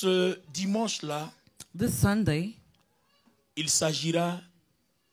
Ce dimanche-là, This Sunday, il s'agira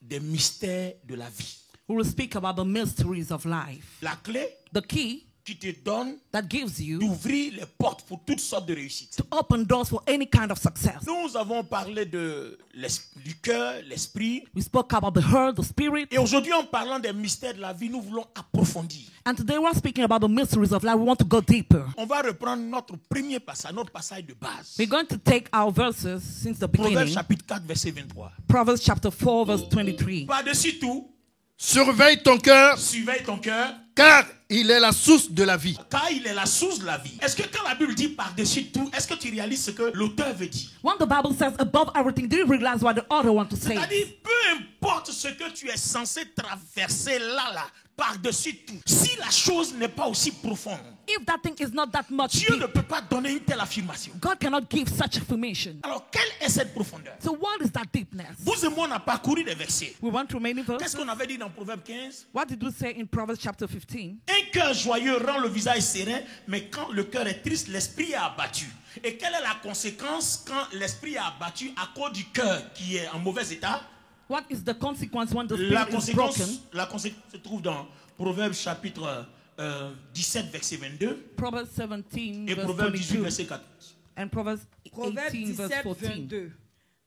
des mystères de la vie. we will speak about the mysteries of life. La clé The key qui te donne that gives you d'ouvrir les portes pour toutes sortes de réussites. to open doors for any kind of success. Nous avons parlé du cœur, l'esprit. We spoke about the heart, the spirit. Et aujourd'hui, en parlant des mystères de la vie, nous voulons approfondir. And today we're speaking about the mysteries of life. We want to go deeper. On va reprendre notre premier passage, notre passage de base. We're going to take our verses since the Proverbe beginning. chapitre 4, verset 23. Proverbs chapter 4, verse 23. Par-dessus tout, surveille ton cœur, surveille ton cœur, car il est la source de la vie. car il est la source de la vie. Est-ce que quand la Bible dit par-dessus tout, est-ce que tu réalises ce que l'auteur veut dire? When the Bible says above everything, do you realize what the author wants to say? C'est-à-dire, peu importe ce que tu es censé traverser là, par-dessus tout, si la chose n'est pas aussi profonde, If that thing is not that much Dieu ne deep, peut pas donner une telle affirmation. God cannot give such information. Alors, quelle est cette profondeur? So what is that deepness? Vous et moi, on a parcouru des versets. We went through many Qu'est-ce verses. qu'on avait dit dans Proverbe 15? What did we say in Proverbs chapter 15? Un cœur joyeux rend le visage serein, mais quand le cœur est triste, l'esprit est abattu. Et quelle est la conséquence quand l'esprit est abattu à cause du cœur qui est en mauvais état? What is the consequence when the La spirit is broken? conséquence se trouve dans Proverbe chapitre 17, verset 22 Proverbs 17, et verse Proverbe 18, 22. verset 14. And Proverbs Proverbe 18, verse 17, 14. 22.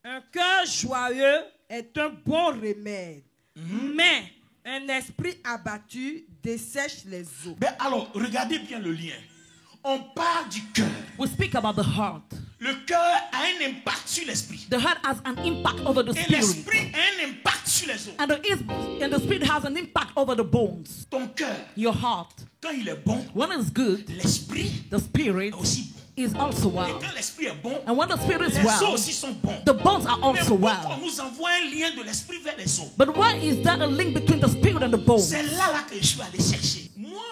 Un cœur joyeux est un bon remède, mais un esprit abattu dessèche les eaux. Mais alors, regardez bien le lien. On parle du cœur. We speak about the heart. Le cœur a un impact sur l'esprit. The heart has an impact over the Et spirit. l'esprit a un impact sur les os. And the spirit has an impact over the bones. Ton cœur, Your heart. quand il est bon, When it's good, l'esprit the spirit est aussi bon. is also Et well. quand l'esprit est bon, And when the spirit is les os well, aussi sont bons. the bones are Mais also pourquoi well. on nous envoie un lien de l'esprit vers les os? But why is there a link between the spirit and the bones? C'est là que je suis allé chercher. Moi,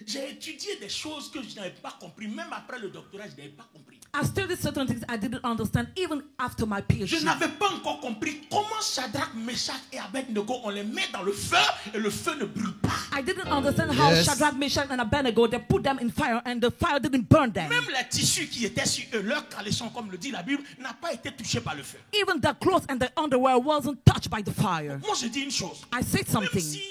j'ai étudié des choses que je n'avais pas compris. Même après le doctorat, je n'avais pas compris. I studied certain things I didn't understand even after my Je PhD. n'avais pas encore compris comment Shadrach, Meshach et Abednego, on les met dans le feu et le feu ne brûle pas. I didn't understand how Yes. Shadrach, Meshach, and Abednego, they put them in fire and the fire didn't burn them. Même les tissus qui étaient sur eux, leur caleçon, comme le dit la Bible, n'a pas été touché par le feu. Even their clothes and their underwear wasn't touched by the fire. Moi, je dis une chose. I said Même something. si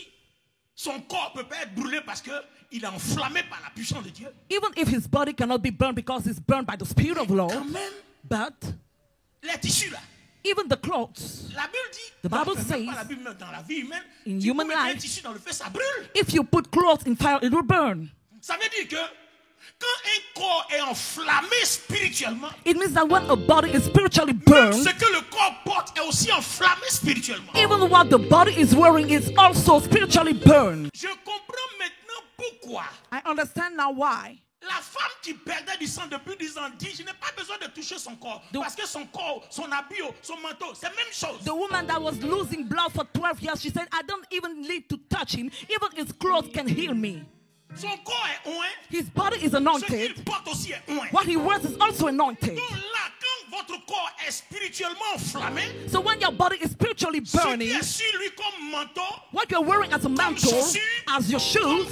son corps peut pas être brûlé parce qu'il est enflammé par la puissance de Dieu, Even if his body cannot be burned because it's burned by the Spirit of the Lord, quand même, but les tissus là, even the clothes, la Bible dit, The Bible même says, pas la Bible, même dans la vie humaine, in tu peux human mettre un life, tissu dans le feu, ça brûle. if you put clothes in fire, it will burn. Ça veut dire que quand un corps est enflammé spirituellement, It means that when a body is spiritually même burned, ce que le corps porte est aussi enflammé spirituellement. even what the body is wearing is also spiritually burned. Je comprends maintenant pourquoi I understand now why. la femme qui perdait du sang depuis 10 ans dit, je n'ai pas besoin de toucher son corps. Parce que son corps, son habit, son manteau, c'est la même chose. The woman that was losing blood for 12 years, she said, I don't even need to touch him. Even his clothes can heal me. Son corps est oint. His body is Ce qu'il anointed. porte aussi est oint. What he wears is also anointed. Donc là, quand votre corps est spirituellement enflammé, So when your body is spiritually ce qui burning, est sur lui comme manteau, what you're wearing as a mantle, as your shoes,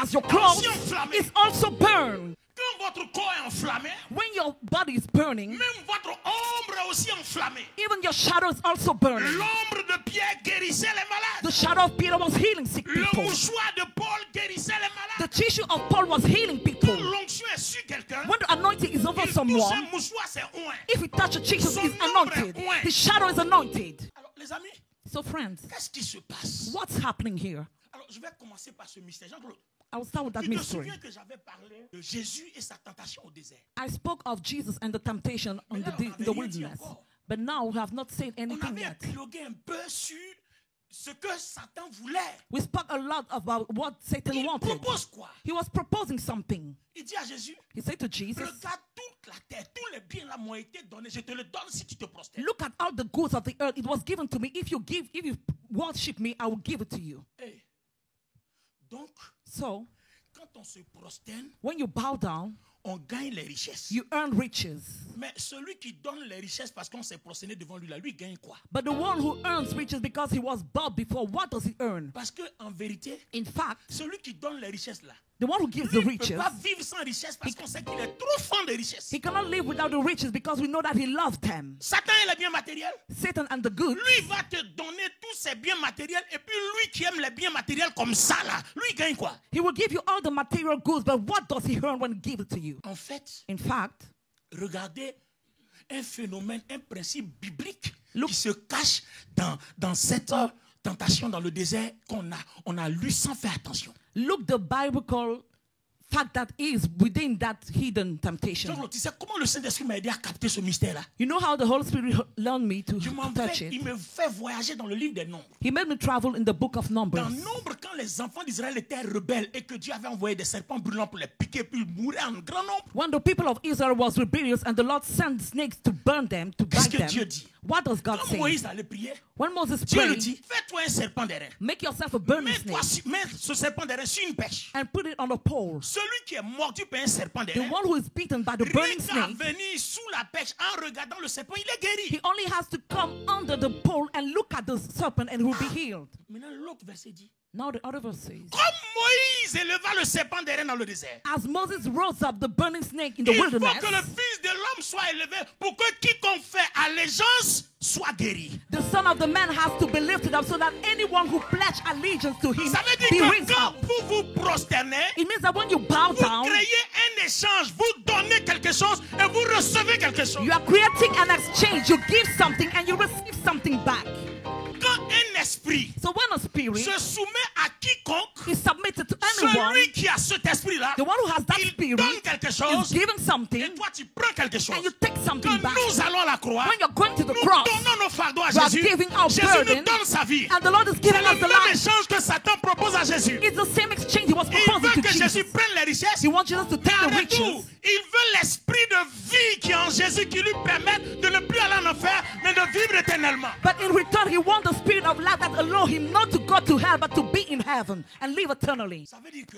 as your clothes, is also burned. quand votre corps est enflammé, When your body is burning, même votre ombre est aussi enflammée. even your shadow is also burning. L'ombre de Pierre guérissait les malades. The shadow of Peter was healing sick Le people. mouchoir de Paul guérissait les The malades. tissue of Paul was healing people. Quand l'onction est sur quelqu'un, When the anointing is over il touche someone, un mouchoir, c'est oint. if he touches Jesus, Son is ombre anointed. est oint. His shadow is anointed. Alors, les amis, So friends, qu'est-ce qui se passe? what's happening here? Alors, je vais commencer par ce mystère. Jean-Claude, I will start with that tu te mystery. souviens que j'avais parlé de Jésus et sa tentation au désert. I spoke of Jesus and the temptation on Mais là, on in avait the rien dit wilderness. encore. But now we have not said On anything avait yet. épilogué un peu sur ce que Satan voulait. We spoke a lot about what Satan Il wanted. propose quoi? He was proposing something. Il dit à Jésus, He said to Jesus, regarde toute la terre, tous les biens là m'ont été donnés. Je te le donne si tu te prosternes. look at all the goods of the earth. It was given to me. If you worship me, I will give it to you. Hey. Donc, So quand on se prosterne, when you bow down, on gagne les richesses. you earn riches. Mais celui qui donne les richesses parce qu'on s'est prosterné devant lui, là, lui gagne quoi? But the one who earns riches because he was bought before, what does he earn? Parce que en vérité, In fact, celui qui donne les richesses là, the one who gives the lui ne riches, peut pas vivre sans richesse parce qu'on sait qu'il est trop fan de richesse. he cannot live without the riches because we know that he loves them. Satan est les biens matériels. Satan and the good, Lui va te donner tous ses biens matériels et puis lui qui aime les biens matériels comme ça là, lui il gagne quoi? he will give you all the material goods, but what does he earn when he gives it to you? En fait, In fact, regardez un phénomène, un principe biblique Look. qui se cache dans cette tentation dans le désert on a lu sans faire attention. look the biblical fact that is within that hidden temptation. Donc, tu sais comment le Saint-Esprit m'a aidé à capter ce mystère-là? You know how the Holy Spirit learned me to touch Il it? me fait voyager dans le livre des Nombres. He made me travel in the book of Numbers. Dans Nombre, quand les enfants d'Israël étaient rebelles et que Dieu avait envoyé des serpents brûlants pour les piquer, puis ils mouraient en grand nombre. When the people of Israel was rebellious and the Lord sent snakes to burn them, to Qu'est-ce bite que Dieu them, dit? what does God Quand say? Moïse allait prier, When Moses Dieu lui prayed, dit, fais-toi un serpent d'airain. make yourself a burning snake Mets ce serpent d'airain sur une pêche. and put it on a pole. Celui qui est mordu par un serpent The d'airain, one who is beaten by the burning rien qu'à snake, venir sous la pêche en regardant le serpent, il est guéri. he only has to come under the pole and look at the serpent and he will be healed. Maintenant, l'autre verset dit, Now the other verse says, comme Moïse éleva le serpent d'airain dans le désert, as Moses rose up the burning snake in the il faut wilderness, que le Fils de l'homme soit élevé pour que quiconque fait allégeance soit guéri. the Son of the Man has to be lifted up so that anyone who pledge allegiance to him Ça veut dire be que raised quand up. vous vous prosternez, It means that when you bow vous down, créez un échange, vous donnez quelque chose et vous recevez quelque chose. you are creating an exchange. You give something and you receive something back. Quand un esprit So when a spirit se soumet à quiconque, is submitted to anyone, celui qui a cet esprit-là, the one who has that il spirit donne quelque is chose giving et something toi tu prends quelque chose. and you take Quand something back. nous allons à la croix, When you're going to the nous cross, donnons nos fardeaux à we are Jésus. giving our Jésus nous burden, donne sa vie. and the Lord is C'est giving le us the même life. échange que Satan propose à Jésus. It's the same exchange he was Il proposing veut to que Jésus Jesus. prenne les richesses. He wants Jesus to Mais take en the retour, riches, il veut l'esprit de vie qui est en Jésus qui lui permette de ne plus aller en enfer, mais de vivre éternellement. but in return, he wants the spirit of life that allow him not to go to hell, but to be in heaven and live eternally. Ça veut dire que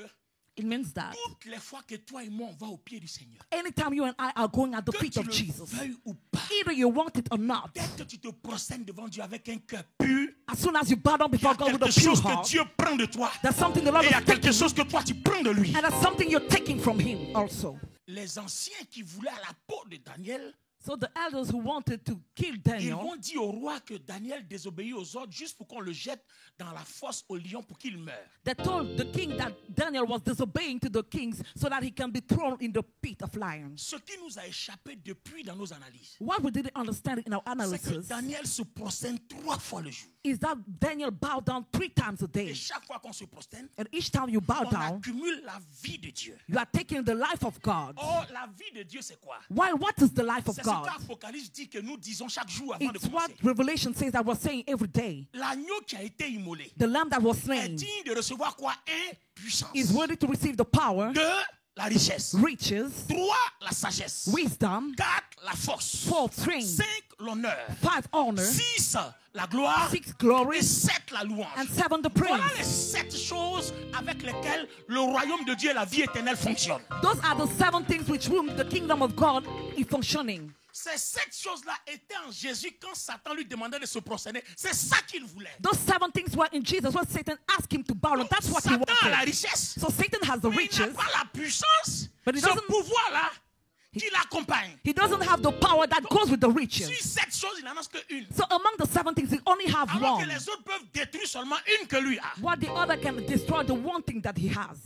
It means that toutes les fois que toi et moi on va au pied du Seigneur, anytime you and I are going at the que feet tu of le Jesus, veuilles ou pas, either you want it or not, dès que tu te prosternes devant Dieu avec un cœur pur, as soon as you bow down il y before a God with a quelque pure chose que heart, Dieu prend de toi. there's something the Lord Et il y a is quelque taking, chose que toi tu prends de lui. and there's something you're taking from him also. Les anciens qui voulaient à la peau de Daniel, So the elders who wanted to kill ils Daniel, vont dire au roi que Daniel désobéit aux ordres juste pour qu'on le jette dans la fosse au lion pour qu'il meure. they told the king that Daniel was disobeying to the kings so that he can be thrown in the pit of lions. Ce qui nous a échappé depuis dans nos analyses, What we didn't understand in our c'est que analysis Daniel se prosterne 3 fois le jour. is that Daniel bowed down 3 times a Et day. chaque fois qu'on se prosterne, And each time you bow on down, accumule la vie de Dieu. you are taking the life of God. Or, la vie de Dieu, c'est quoi? While what is the life of C'est ce God? qu'Apocalypse dit que nous disons chaque jour avant de It's what commencer. Revelation says that we're saying every day. L'agneau qui a été immolé The lamb that was est slain digne de recevoir quoi? Puissance. is worthy to receive the power, 2, la richesse. riches, 3, la sagesse. wisdom, 4, la force. 4, strength, 5, l'honneur. 5, honor, 6, la gloire. 6, glory, Et 7, la louange. and 7, the Voilà les praise. 7 choses avec lesquelles le royaume de Dieu et la vie éternelle fonctionnent. Those are the 7 things which whom the kingdom of God is functioning. Ces 7 choses-là étaient en Jésus quand Satan lui demandait de se prosterner. C'est ça qu'il voulait. Those 7 things were in Jesus when Satan asked him to bow down. That's what he Satan a la wanted. richesse, So Satan has the mais il n'a riches. pas la puissance, But he ce doesn't- pouvoir-là qui l'accompagne. He doesn't have the power that goes with the Sur riches. 7 choses, il n'en a qu'une. So among the 7 things, he only have Alors que one. les autres peuvent détruire seulement une que lui a. What the other can destroy, the one thing that he has.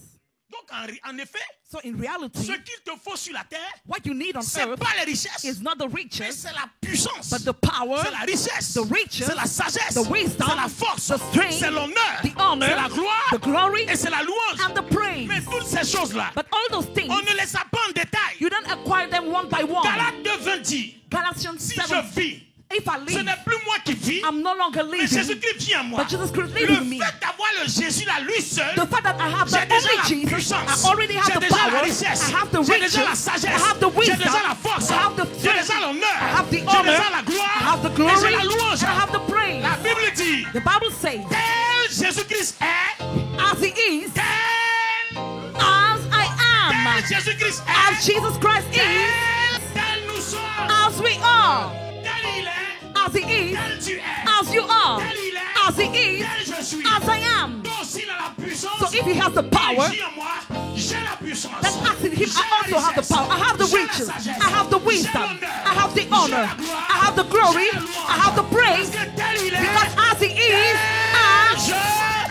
Donc en effet, So in reality, ce qu'il te faut sur la terre, what you need on c'est earth pas les richesses, is not the mais riches, c'est la puissance. but the power, C'est la richesse, the riches, c'est la sagesse, the wisdom, c'est la force, the strength, c'est l'honneur, the honor, c'est la gloire, the glory, et c'est la louange. and the praise. Mais toutes ces choses-là, But all those things, on ne les a pas en détail. you don't acquire them one by one. Galates 2:20 dit, Galatians si je 7, vis, if I ce live, n'est plus moi qui vis, I'm no longer mais living, Jésus-Christ vit en moi. but Jesus Christ Le lives in me. fait d'avoir le Jésus là, lui seul, The fact that I have j'ai the déjà only la Jesus, puissance, I already have j'ai the déjà la power, richesse, I have the j'ai riches, déjà la I sagesse, have the j'ai wisdom, déjà la force, I have the j'ai strength, déjà l'honneur, I have the j'ai honor, déjà la I gloire, have the et glory, j'ai la and louange. I have the praise. La Bible dit, The Bible says, tel Jésus-Christ est, as he is, tel, as I am, tel Jésus-Christ as est, Jesus Christ is, tel nous sommes. as he is, tel tu es, as you are, tel il est, as he is, tel je suis. as I am. Toi aussi, il a la puissance. So if he has the power, agis en moi, j'ai la puissance. then as in him, J'ai I also have the richesse. power. I have the J'ai la riches. sagesse. I have the J'ai wisdom. l'honneur. I have the J'ai honor. la gloire. I have the glory. J'ai la louange. I have the praise. Parce que tel il est, Because as he is, as je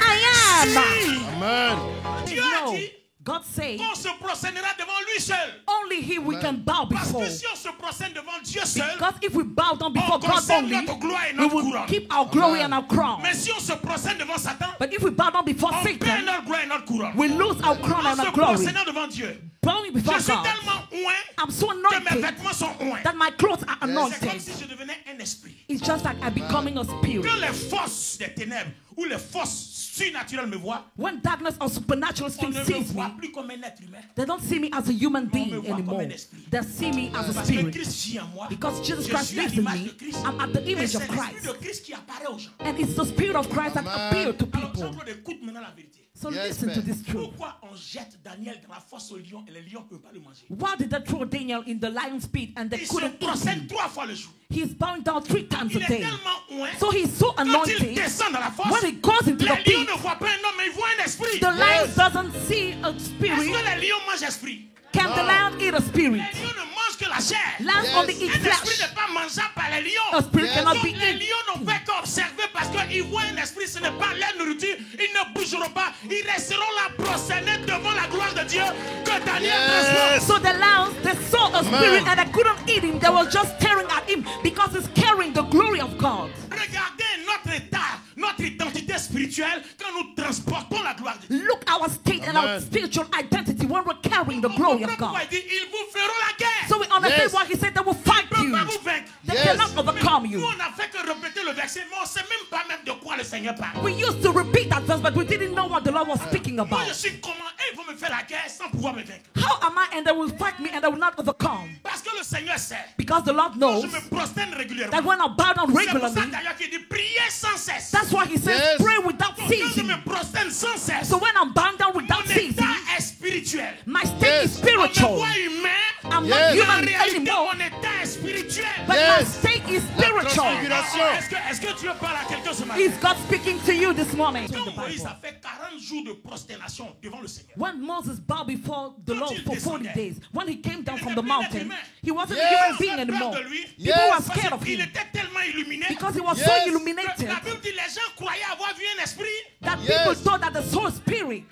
I am. suis. Amen. Dieu a No, dit God said, qu'on se procédera devant lui seul. only he we can bow Parce before. que si on se procède devant Dieu seul, Because if we bow down before on God conserve only, notre gloire et we notre will couronne. keep our glory and our crown. Mais si on se procède devant Satan, But if we bow down before on perd Satan, notre gloire et notre couronne. we lose our crown En and se our glory. procédant devant Dieu, Bowing je before suis God, tellement oint I'm so que mes anointed vêtements sont oints. that my clothes are C'est comme anointed. si je devenais un esprit. It's just like I'm becoming a spirit. Quand les forces des ténèbres ou les forces surnaturelles me voient, When darkness or supernatural on things ne me sees me, voit plus comme un être humain. they don't see me as a human me being voit comme anymore. un esprit. They see me as a Parce que spirit. Christ vit en moi. Because Jesus Je Christ suis à lives in l'image me, de Christ. I'm at the Et image c'est of l'esprit Christ. de Christ qui apparaît aux gens. And it's the spirit of Christ that Amen. appears to Alors people. Jean-Claude, écoute maintenant la vérité. So Yes, listen to man. this truth. Pourquoi on jette Daniel dans la fosse au lion et les lions ne peuvent pas le manger? Why did they throw Daniel in the lion's pit and they Il se couldn't eat procède him? 3 fois le jour. He's bowing down 3 times Il a est day. tellement oint. So he's so Quand il anointed. descend dans la fosse, When he goes into les the lions pit, ne voient pas un homme, mais ils voient un esprit. the lion doesn't see a Est-ce spirit. que les lions mangent esprit? Can the lion eat a spirit? Les lions ne mangent que la chair. Lions Yes. only eat Un esprit flesh. n'est pas mangeable par les A lions. spirit Yes. cannot Donc be les eaten. lions n'ont fait qu'observer parce qu'ils voient un esprit, ce n'est pas leur nourriture. Ils ne bougeront pas. Ils resteront là prosternés devant la gloire de Dieu que Daniel transporte. Yes. So the lions, they saw a spirit and they couldn't eat him. They were just staring at him because he's carrying the glory of God. Regardez notre état, notre identité spirituelle quand nous transportons la gloire de Dieu. Look our state and our Amen. spiritual identity when we're carrying the On glory comprend of pourquoi God. il dit, ils vous feront la guerre. So we understand Yes. why he said they will fight Ils ne you. peuvent pas vous vaincre. They Yes. cannot overcome Nous, you. on n'a fait que répéter le verset, mais on ne sait même pas même de quoi le Seigneur parle. We used to repeat that verse, but we didn't know what the Lord was speaking Moi, about. je suis comment ils vont me faire la guerre sans pouvoir me vaincre. How am I? And they will fight me and they will not overcome. Parce que le Seigneur sait. Because the Lord Quand knows je me prosterne régulièrement. that when I bow down C'est pour ça regularly, d'ailleurs qu'il dit priez sans cesse. that's why he says Yes. pray without Donc, quand je ceasing. me prosterne sans cesse, So when I'm bound down mon without ceasing, état est spirituel. my state Yes. is On me spiritual. voit humain, I'm Yes. not mais en human réalité, anymore, mon état est spirituel. but my Yes. state is spiritual. transfiguration. Est-ce que Dieu parle à quelqu'un ce matin? Is God speaking to you this morning? Quand Moïse a fait 40 jours de prosternation devant le Seigneur, When Moses bowed before the Lord for 40 days, when he came down il from était the plus un mountain, être humain. he wasn't Yes. a human on being avait peur anymore. de lui. People Yes. were Parce scared of qu'il him était tellement illuminé. because he was Yes. so que illuminated la Bible dit les gens croyaient avoir vu un esprit. that Yes. people thought that the soul spirit.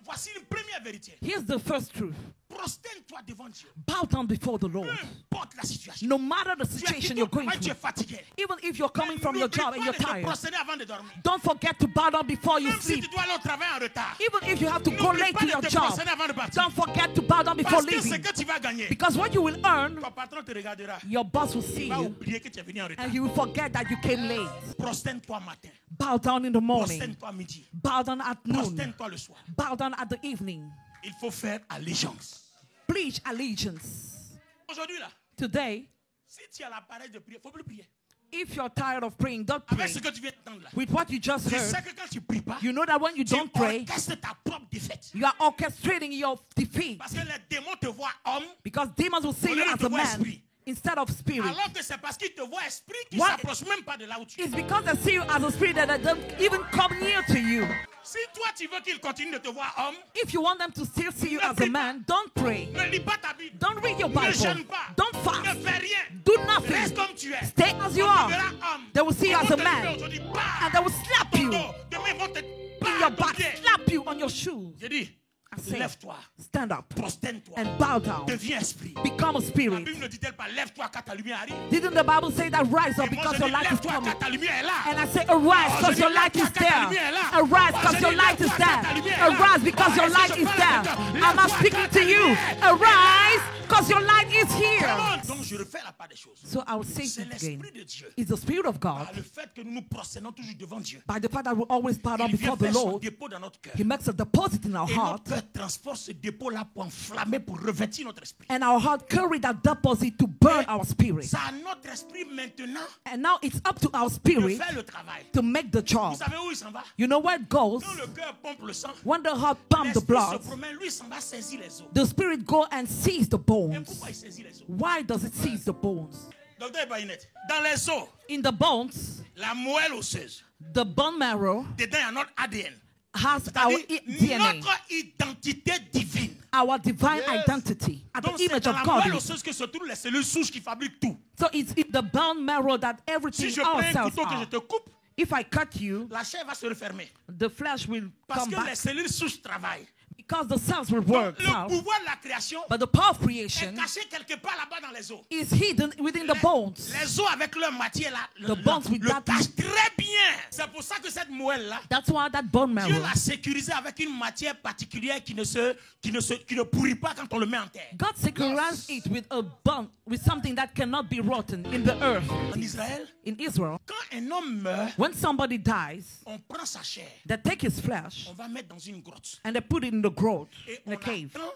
Voici une première vérité. Here's the first truth. Prosterne-toi devant Dieu. Bow down before the Lord. Peu importe la situation. No matter the Tu as situation quitté you're ton going travail, tu es through, fatigué. even if you're coming from your job and N'oublie you're pas de te tired, prosterner avant de dormir. don't forget to bow down before you Même si sleep. tu dois aller au travail en retard. Even if you have to go N'oublie late pas to de your te job, prosterner avant de partir. don't forget to bow down before Parce que ce leaving. que tu vas gagner, Because what you will earn, ton patron te regardera. your boss will see Il va you oublier que tu es venu en retard. and you will forget that you came late. Prosterne-toi matin. Bow down in the morning. Prosterne-toi midi. Bow down at noon. Prosterne-toi le soir. Bow down at the evening. Il faut faire allégeance. Pledge allegiance. Aujourd'hui là, Today, si tu as l'appareil de prière, il ne faut plus prier. if you're tired of praying, don't pray. Avec ce que tu viens d'entendre là. With what you just Tu heard, sais que quand tu ne pries pas, you know that when you tu don't pray, orchestres ta propre défaite. you are orchestrating your defeat. Parce que les démons te voient homme, Because demons will see Au you lieu de as te a voir man esprit. instead of spirit. alors que c'est parce qu'ils te voient esprit qu'ils ne What? s'approchent même pas de là où tu es. It's because they see you as a spirit that they don't even come near to you. Si toi tu veux qu'ils continuent de te voir homme, If you want them to still see you as a man, don't pray. ne lis pas ta Bible. Don't read your Ne Bible. jeûne pas. Don't Ne fast. fais rien. Do Reste nothing. comme tu es. Stay as you On are. te verra homme. They will see you Ils as vont a te man. lever aujourd'hui, bam, And they will slap ton you dos. Demain, ils vont te in your back, slap you on your shoes. J'ai dit, I say, lève-toi, stand up prosterne-toi, and bow down. deviens esprit. Become a La spirit. Bible ne dit-elle pas, lève-toi quand ta lumière arrive? Didn't the Bible say that rise up Et moi, because je your dis, light is lève-toi coming? quand ta lumière est là. And I say, arise because your light is there. Arise because your light is there. Arise because your light is there. I'm not speaking to you. Arise because your light is here. Donc je refais la part des choses. So I will say C'est it again. l'esprit de Dieu. It's the Spirit of God. Par le fait que nous nous prosternons toujours devant Dieu. By the fact that we always bow down Il vient before the faire son Lord, dépôt dans notre cœur. He makes a deposit in our Et heart. notre cœur transporte ce dépôt-là pour enflammer, pour revêtir notre esprit. And our heart carry that deposit to burn our spirit. C'est à notre esprit maintenant And now it's up to our de spirit faire le travail. to make the job. Vous savez où il s'en va? You know where it goes? Quand le cœur pompe le sang, When the heart pumps the l'esprit se blood, promène, lui il s'en va saisir les os. the spirit go and seize the Et bones. pourquoi il saisit les os? Why does it seize the bones? Docteur Bayinette, dans les os, In the bones, la moelle osseuse, the bone marrow dedans il y a notre ADN. has our C'est-à-dire DNA, notre identité divine. our divine Yes. identity, at Donc the c'est image dans of la God. moelle osseuse que se trouvent les cellules souches qui fabriquent tout. So it's in the bone marrow that Si everything, je all prends un cells couteau que je are. te coupe, If I cut you, la chair va se refermer. the flesh will Parce come que les back cellules souches travaillent. because the cells will Donc, work le out. pouvoir de la création But the power of est creation caché quelque part là-bas dans les os. is hidden within the bones. Les os avec leur matière là, The bones with le that- cachent très bien. C'est pour ça que cette moelle là, That's why that bone Dieu marrow, l'a sécurisée avec une matière particulière qui ne pourrit pas quand on le met en terre. God securized it with a bone, with something that cannot be rotten in the earth. En Israël, In Israel, quand un homme meurt, when somebody dies, on prend sa chair, they take his flesh on va mettre dans une grotte and they put it in the growth, et in on a cave, attend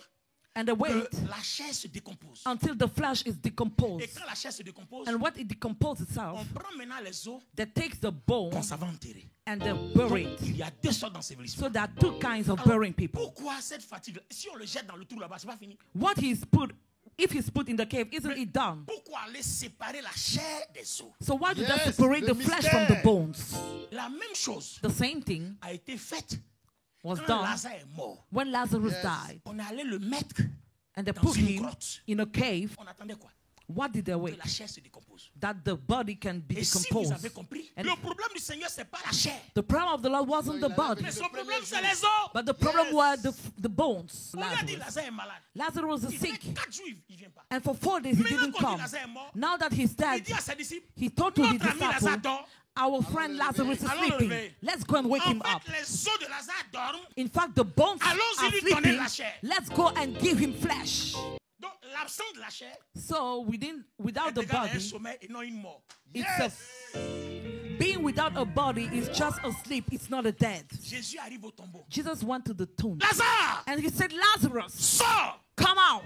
and they wait que la chair se décompose. until the flesh is Et decomposed. quand la chair se décompose, And when it decomposes on itself, prend maintenant les os they take the qu'on bone s'en va enterrer. and they bury it. Il y a deux sortes d'ensevelissement. So there are two kinds of burying people. Pourquoi cette fatigue? Si on le jette dans le trou là-bas, c'est pas fini. What he's put, if he's put in the cave, isn't it done? Pourquoi aller séparer la chair des os? So why did they Yes, separate le the flesh from the mystère. bones? La même chose The same thing a été faite was quand done Lazare est mort. when Lazarus Yes. died. On est allé le mettre. And they Dans put une him grotte. in a cave. On attendait quoi? What did they Que wait? la chair se décompose. That the body can be Et si vous decomposed. avez compris, And le problème du Seigneur, c'est pas la chair. the problem of the Lord wasn't the body, Mais son problème, c'est les os. but the problem were the bones. On lui a dit, Lazarus. Lazare est malade. Lazarus is Il fait sick. 4 jours, il vient pas. And for 4 days he Maintenant didn't qu'on dit come. Lazare est mort, Now that he's il dead, dit à ses disciples, he told to his notre ami Lazare disciples, dort. our friend Lazarus is Allons le sleeping. réveiller. Let's go and wake En him up. fait, les os de Lazare dorment. In fact, the bones Allons-y are lui donner sleeping. la chair. Let's go and give him flesh. Donc, l'absence de la chair So without est the égal à un body, sommeil et non une mort. it's being without a body is just a sleep. It's not a death. Jésus arrive au tombeau. Jesus went to the tomb Lazare, and he said, Lazarus, sors. come out.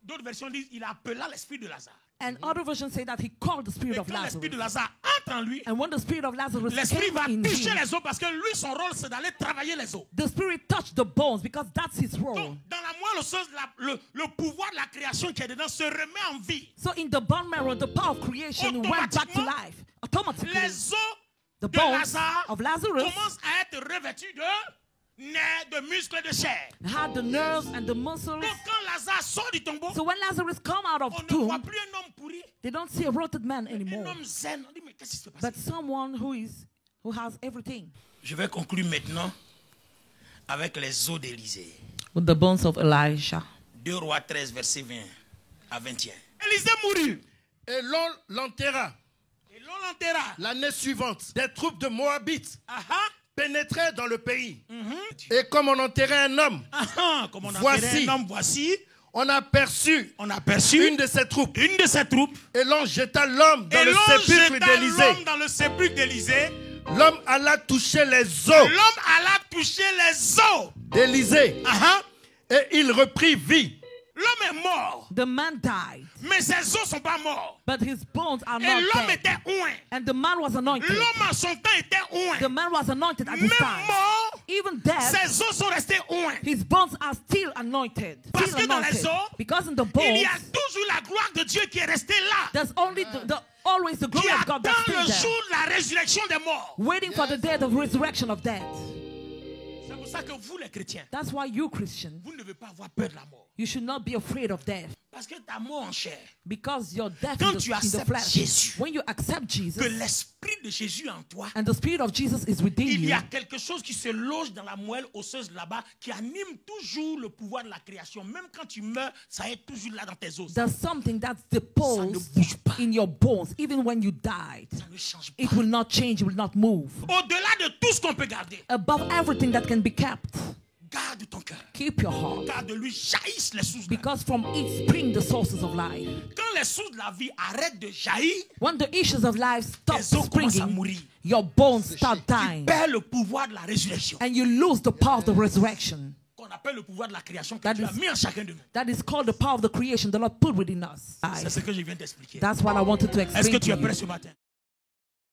D'autres versions disent il appela l'esprit de Lazare. And other versions say that he called the spirit Et of quand l'esprit de Lazarus. Lazare entre en lui, And when the spirit of Lazarus l'esprit came va in toucher him, les os parce que lui, son rôle, c'est d'aller travailler les os. the spirit touched the bones because that's his role. Donc, dans la moelle osseuse, le pouvoir de la création qui est dedans se remet en vie. So in the bone marrow, the power of creation went back to life. Automatically, Les os the de bones Lazare of Lazarus commencent à être revêtus de nerfs, de muscles, de chair. had the nerves and the muscles. Donc, quand Lazare sort du tombeau, So when Lazarus come out of on ne voit tomb, plus un homme pourri, they don't see a rotted man un anymore, homme zen. On dit, mais qu'est-ce qui se passe? but someone who has everything. Je vais conclure maintenant avec les os d'Élisée. With the bones of Elijah. 2 Rois 13, verset 20 à 21. Élisée mourut. Et l'on l'enterra. Et l'on l'enterra. L'année suivante, des troupes de Moabites Ah ah. pénétraient dans le pays. Et comme on enterrait un homme, Ah ah. Comme on a Voici. un homme, voici, on aperçut on a aperçu une de ces troupes. une de ses troupes. Et l'on jeta l'homme dans Et le l'on sépulcre jeta d'Élysée. l'homme dans le sépulcre d'Élisée. L'homme alla toucher les os L'homme alla toucher les os. d'Élysée. Ah ah. Et il reprit vie. L'homme est mort. The man died, Mais ses os ne sont pas morts. but his bones are Et not l'homme dead. était oint. And the man was anointed. L'homme en son temps était oint. The man was anointed at his Même time. mort, Even dead, ses os sont restés oints. his bones are still anointed. Parce Still que dans les anointed. os, Because in the Il bones, y a toujours la gloire de Dieu qui est restée là. there's only always the Qui glory of God attend that's le still jour there, de la résurrection des morts. waiting for the day of resurrection of death. C'est pour ça que vous, les chrétiens, That's why you, Christians, vous ne devez pas avoir peur de la mort. you should not be afraid of death. Parce que ta mort en chair, Because your death Quand in tu the acceptes flesh, Jésus, when you accept que Jesus l'esprit de Jésus en toi, and the Spirit of Jesus is within il y you, a quelque chose qui se loge dans la moelle osseuse là-bas, qui anime toujours le pouvoir de la création. Même quand tu meurs, ça est toujours là dans tes os. there's something that's Ça ne deposed bouge pas. in your bones. Even when you died, Ça ne change pas. it will not change, it will not move. Au-delà de tout ce qu'on peut garder, Above everything that can be kept, garde ton cœur. keep your heart. Car de lui jaillissent les sources de la vie. Because from it spring the sources of life. Quand les sources de la vie arrêtent de jaillir, When the issues of life stop les os commencent à springing, mourir. your bones start dying. Perd le pouvoir de la résurrection. And you lose the power of the resurrection. Qu'on appelle le pouvoir de la création que That Dieu a is- mis en chacun de nous. That is called the power of the creation the Lord put within us. C'est ce que je viens d'expliquer. That's what I wanted to Est-ce explain que tu to es prêt you. ce matin?